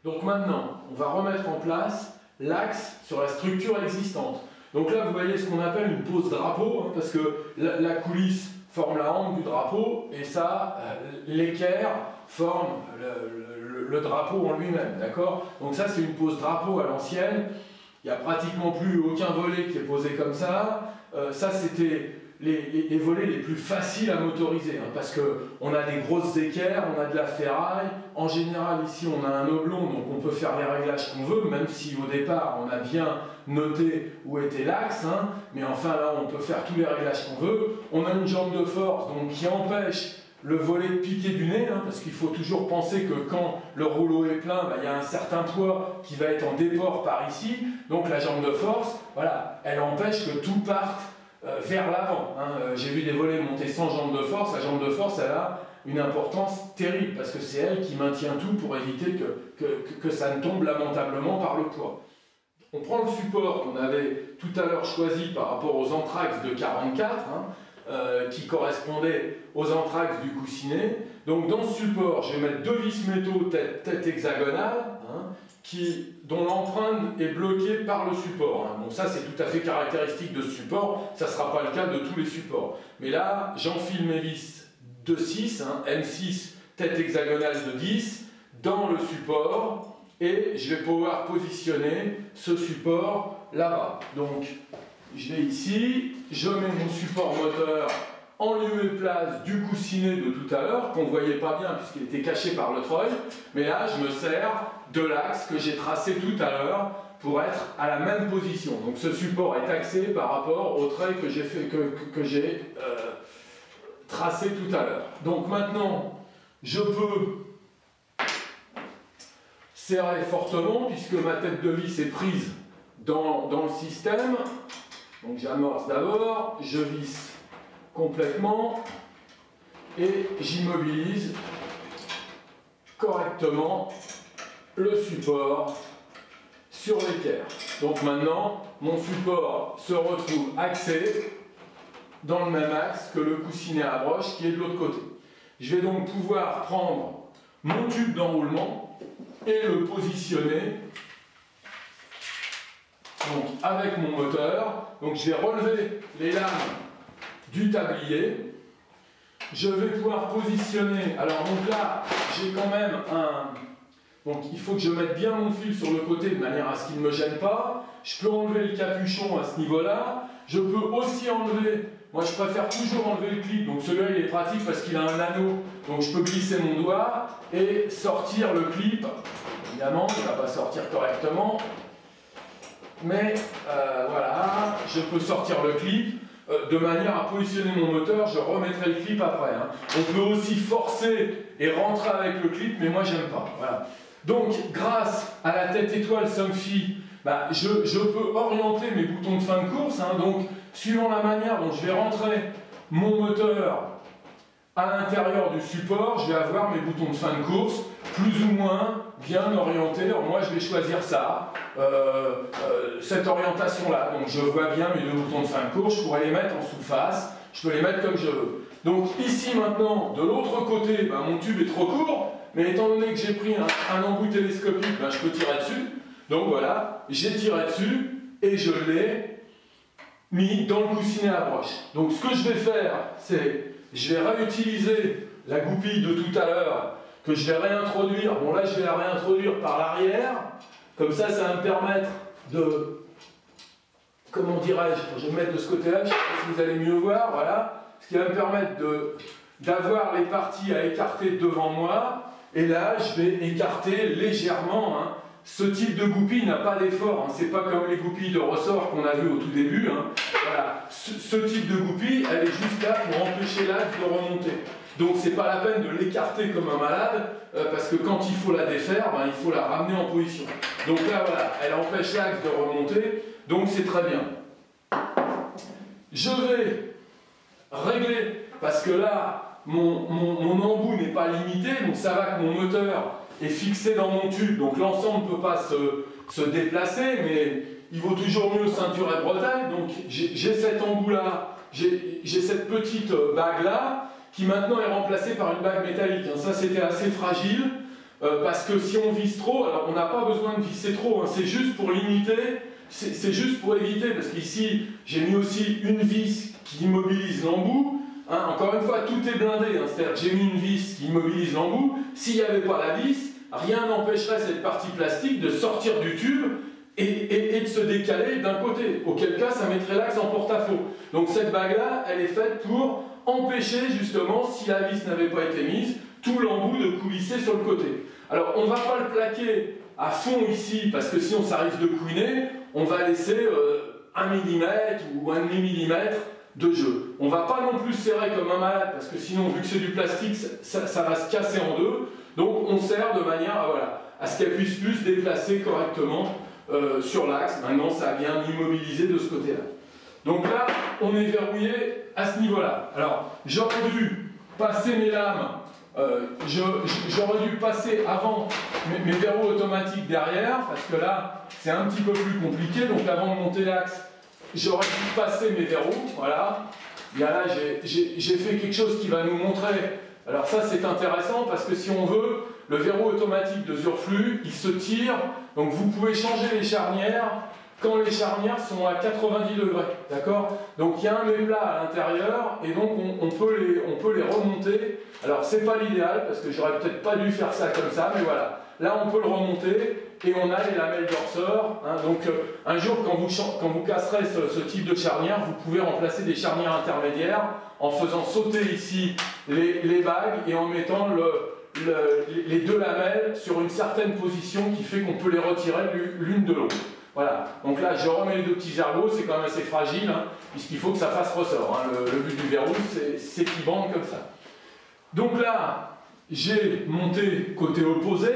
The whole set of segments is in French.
Donc maintenant, on va remettre en place l'axe sur la structure existante. Donc là, vous voyez ce qu'on appelle une pose drapeau, hein, parce que la coulisse forme la hampe du drapeau, et ça, l'équerre forme le drapeau en lui-même, d'accord? Donc ça, c'est une pose drapeau à l'ancienne. Il n'y a pratiquement plus aucun volet qui est posé comme ça. Ça, c'était les volets les plus faciles à motoriser, hein, parce qu'on a des grosses équerres, on a de la ferraille. En général, ici, on a un oblong, donc on peut faire les réglages qu'on veut, même si au départ, on a bien noté où était l'axe, hein, mais enfin là, on peut faire tous les réglages qu'on veut. On a une jambe de force donc, qui empêche le volet de piquer du nez, hein, parce qu'il faut toujours penser que quand le rouleau est plein, bah, y a un certain poids qui va être en déport par ici. Donc la jambe de force, voilà, elle empêche que tout parte vers l'avant. Hein. J'ai vu des volets monter sans jambe de force. La jambe de force, elle a une importance terrible, parce que c'est elle qui maintient tout pour éviter que ça ne tombe lamentablement par le poids. On prend le support qu'on avait tout à l'heure choisi par rapport aux anthrax de 44, hein, qui correspondait aux anthrax du coussinet. Donc dans ce support, je vais mettre deux vis métaux tête hexagonale, hein, dont l'empreinte est bloquée par le support. Hein. Donc ça, c'est tout à fait caractéristique de ce support, ça ne sera pas le cas de tous les supports. Mais là, j'enfile mes vis de 6, hein, M6, tête hexagonale de 10, dans le support, et je vais pouvoir positionner ce support là-bas. Donc, je vais ici, je mets mon support moteur en lieu et place du coussinet de tout à l'heure, qu'on ne voyait pas bien puisqu'il était caché par le treuil, mais là, je me sers de l'axe que j'ai tracé tout à l'heure pour être à la même position. Donc, ce support est axé par rapport au trait que j'ai tracé tout à l'heure. Donc, maintenant, je peux serrer fortement puisque ma tête de vis est prise dans le système. Donc j'amorce d'abord, je visse complètement et j'immobilise correctement le support sur l'équerre. Donc maintenant, mon support se retrouve axé dans le même axe que le coussinet à broche qui est de l'autre côté. Je vais donc pouvoir prendre mon tube d'enroulement et le positionner donc, avec mon moteur. Donc je vais relever les lames du tablier. Je vais pouvoir positionner. Alors donc là, j'ai quand même un... Donc il faut que je mette bien mon fil sur le côté de manière à ce qu'il ne me gêne pas. Je peux enlever le capuchon à ce niveau-là. Je peux aussi enlever... Moi je préfère toujours enlever le clip. Donc celui-là il est pratique parce qu'il a un anneau. Donc je peux glisser mon doigt et sortir le clip. Évidemment, il ne va pas sortir correctement. Mais voilà, je peux sortir le clip de manière à positionner mon moteur, je remettrai le clip après. Hein. On peut aussi forcer et rentrer avec le clip, mais moi j'aime pas. Voilà. Donc grâce à la tête étoile Somfy, bah, je peux orienter mes boutons de fin de course. Hein. Donc suivant la manière dont je vais rentrer mon moteur à l'intérieur du support, je vais avoir mes boutons de fin de course plus ou moins bien orientés. Alors moi je vais choisir ça, cette orientation-là. Donc je vois bien mes deux boutons de fin de course, je pourrais les mettre en sous-face, je peux les mettre comme je veux. Donc ici maintenant, de l'autre côté, ben, mon tube est trop court, mais étant donné que j'ai pris un embout télescopique, ben, je peux tirer dessus. Donc voilà, j'ai tiré dessus et je l'ai mis dans le coussinet à broche. Donc ce que je vais faire, c'est je vais réutiliser la goupille de tout à l'heure que je vais réintroduire. Bon là je vais la réintroduire par l'arrière, comme ça ça va me permettre de, comment dirais-je, je vais me mettre de ce côté-là, je sais pas si vous allez mieux voir, voilà, ce qui va me permettre d'avoir les parties à écarter devant moi, et là je vais écarter légèrement, hein. Ce type de goupille n'a pas d'effort, hein. C'est pas comme les goupilles de ressort qu'on a vu au tout début, hein. Voilà. Ce type de goupille, elle est juste là pour empêcher l'axe de remonter. Donc c'est pas la peine de l'écarter comme un malade, parce que quand il faut la défaire, ben, il faut la ramener en position. Donc là voilà, elle empêche l'axe de remonter, donc c'est très bien. Je vais régler, parce que là, mon embout n'est pas limité, donc ça va que mon moteur est fixé dans mon tube, donc l'ensemble ne peut pas se déplacer, mais il vaut toujours mieux ceinture et bretelle. Donc j'ai cet embout là, j'ai cette petite bague là, qui maintenant est remplacée par une bague métallique. Ça c'était assez fragile, parce que si on visse trop, alors on n'a pas besoin de visser trop, hein, c'est juste pour limiter, c'est juste pour éviter, parce qu'ici j'ai mis aussi une vis qui immobilise l'embout. Hein, encore une fois, tout est blindé, hein, c'est-à-dire que j'ai mis une vis qui immobilise l'embout. S'il n'y avait pas la vis, rien n'empêcherait cette partie plastique de sortir du tube et de se décaler d'un côté. Auquel cas, ça mettrait l'axe en porte-à-faux. Donc cette bague-là, elle est faite pour empêcher justement, si la vis n'avait pas été mise, tout l'embout de coulisser sur le côté. Alors on ne va pas le plaquer à fond ici, parce que sinon ça risque de couiner. On va laisser 1 mm ou 1,5 mm de jeu. On ne va pas non plus serrer comme un malade, parce que sinon, vu que c'est du plastique, ça va se casser en deux. Donc on serre de manière à ce qu'elle puisse plus se déplacer correctement sur l'axe. Maintenant, ça vient immobiliser de ce côté-là. Donc là, on est verrouillé à ce niveau-là. Alors, j'aurais dû passer mes lames, j'aurais dû passer avant mes verrous automatiques derrière, parce que là, c'est un petit peu plus compliqué. Donc avant de monter l'axe, j'aurais dû passer mes verrous, voilà. Et là, j'ai fait quelque chose qui va nous montrer. Alors ça, c'est intéressant parce que si on veut, le verrou automatique de Surflux, il se tire. Donc vous pouvez changer les charnières quand les charnières sont à 90 degrés, d'accord? Donc il y a un méplat à l'intérieur et donc on peut les remonter. Alors c'est pas l'idéal parce que j'aurais peut-être pas dû faire ça comme ça, mais voilà. Là on peut le remonter et on a les lamelles de ressort. Hein. Donc un jour quand vous casserez ce type de charnière, vous pouvez remplacer des charnières intermédiaires en faisant sauter ici les bagues et en mettant les deux lamelles sur une certaine position qui fait qu'on peut les retirer l'une de l'autre. Voilà, donc là je remets les deux petits ergots, c'est quand même assez fragile, hein, puisqu'il faut que ça fasse ressort. Hein. Le but du verrou, c'est qu'il bande comme ça. Donc là, j'ai monté côté opposé.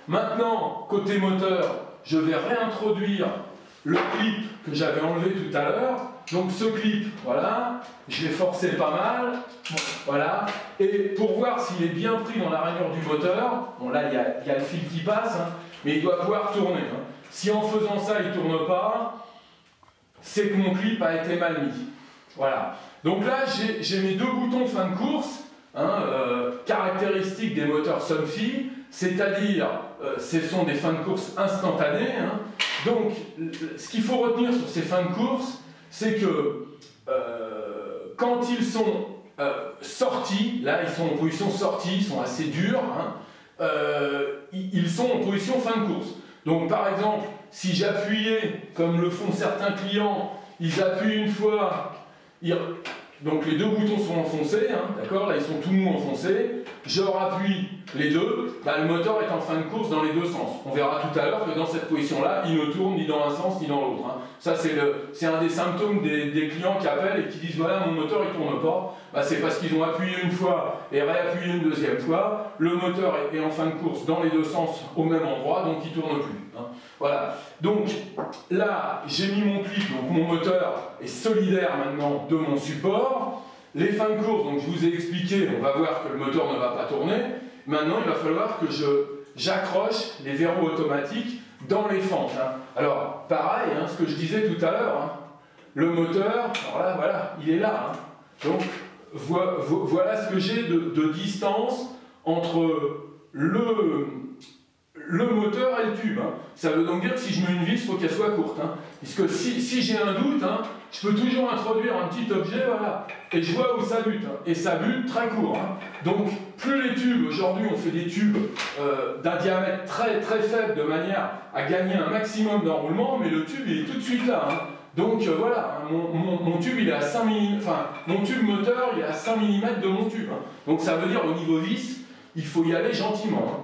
Maintenant, côté moteur, je vais réintroduire le clip que j'avais enlevé tout à l'heure. Donc ce clip, voilà, je l'ai forcé pas mal, voilà. Et pour voir s'il est bien pris dans la rainure du moteur, bon là il y a le fil qui passe, hein, mais il doit pouvoir tourner. Hein. Si en faisant ça, il ne tourne pas, c'est que mon clip a été mal mis. Voilà. Donc là, j'ai mes deux boutons fin de course, hein, caractéristiques des moteurs Somfy, c'est-à-dire, ce sont des fins de course instantanées. Hein. Donc, ce qu'il faut retenir sur ces fins de course, c'est que quand ils sont sortis, là, ils sont en position sortie, ils sont assez durs, hein, ils sont en position fin de course. Donc par exemple, si j'appuyais, comme le font certains clients, ils appuient une fois, donc les deux boutons sont enfoncés, hein, d'accord, là ils sont tout mous enfoncés, je rappuie les deux, bah, le moteur est en fin de course dans les deux sens. On verra tout à l'heure que dans cette position-là, il ne tourne ni dans un sens ni dans l'autre. Hein. Ça c'est un des symptômes des clients qui appellent et qui disent voilà mon moteur il ne tourne pas. Bah, c'est parce qu'ils ont appuyé une fois et réappuyé une deuxième fois. Le moteur est en fin de course dans les deux sens au même endroit, donc il ne tourne plus. Hein. Voilà. Donc là, j'ai mis mon clip, donc mon moteur est solidaire maintenant de mon support. Les fins de course, donc je vous ai expliqué, on va voir que le moteur ne va pas tourner. Maintenant, il va falloir que j'accroche les verrous automatiques dans les fentes. Hein. Alors, pareil, hein, ce que je disais tout à l'heure, hein, le moteur, alors là, voilà, il est là. Hein. Donc, voilà ce que j'ai de distance entre le moteur et le tube. Hein. Ça veut donc dire que si je mets une vis, il faut qu'elle soit courte. Hein. Puisque si j'ai un doute, hein, je peux toujours introduire un petit objet, voilà, et je vois où ça bute. Hein. Et ça bute très court. Hein. Donc, plus les tubes, aujourd'hui on fait des tubes d'un diamètre très très faible de manière à gagner un maximum d'enroulement, mais le tube il est tout de suite là. Hein. Donc voilà, hein, mon tube il est à 5 mm, enfin mon tube moteur il est à 5 mm de mon tube. Hein. Donc ça veut dire au niveau vis, il faut y aller gentiment. Hein.